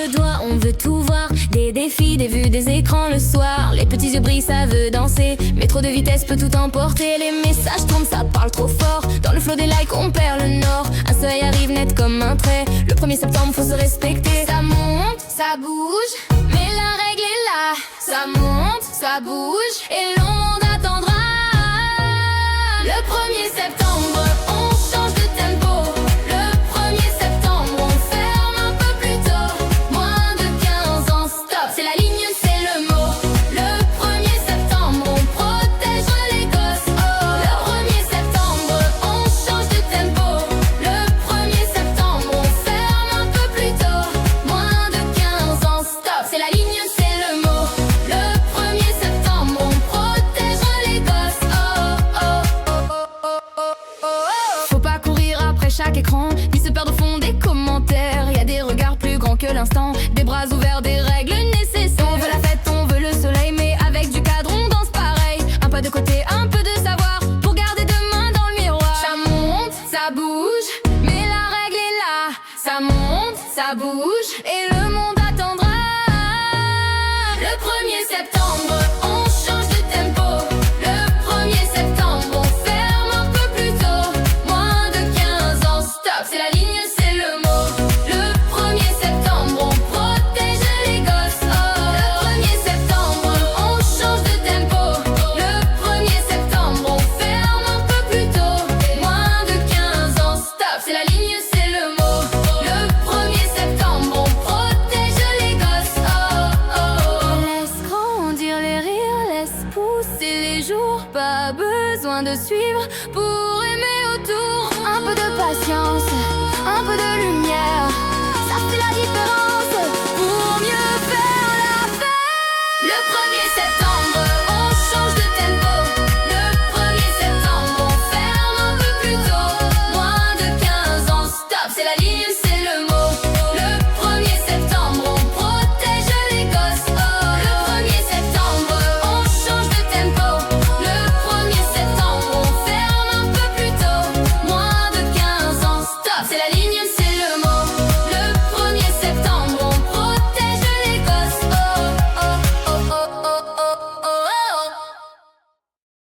le doigt, on veut tout voir. Des défis, des vues, des écrans le soir. Les petits yeux brillent, ça veut danser. Mais trop de vitesse peut tout emporter. Les messages tournent, ça parle trop fort. Dans le flot des likes, on perd le nord. Un seuil arrive net comme un trait. Le 1er septembre, faut se respecter. Ça monte, ça bouge, mais la règle est là. Ça monte, ça bouge, et le monde attendra. Le 1er septembre, on change de tempo. Le 1er septembre, on ferme un peu plus tôt. Moins de 15 ans, stop, c'est la ligne, c'est le mot. Le 1er septembre, on protégera les gosses. Oh. Le 1er septembre, on change de tempo. Le 1er septembre, on ferme un peu plus tôt. Moins de 15 ans, stop, c'est la ligne, c'est le mot. Le 1er septembre, on protégera les gosses. Oh, oh, oh, oh, oh, oh, oh. Faut pas courir après chaque écran, ni se perdre au fond des commentaires. Y a des regards plus grands que l'instant, des bras ouverts, des règles nécessaires. On veut la fête, on veut le soleil, mais avec du cadre on danse pareil. Un pas de côté, un peu de savoir, pour garder deux mains dans le miroir. Ça monte, ça bouge, mais la règle est là. Ça monte, ça bouge, et le monde attendra. Le 1er septembre, on change de tempo. Le 1er septembre, on ferme un peu plus tôt. Moins de 15 ans, stop, c'est la ligne, c'est le mot. Le 1er septembre, on protège les gosses. Oh. Le 1er septembre, on change de tempo. Le 1er septembre, on ferme un peu plus tôt. Moins de 15 ans, stop, c'est la ligne, c'est le mot. Le 1er septembre, on protège les gosses. Oh, oh. Laisse grandir les rires, laisse pousser les jours. Pas besoin de suivre pour aimer autour. Un peu de patience, un peu de lumière.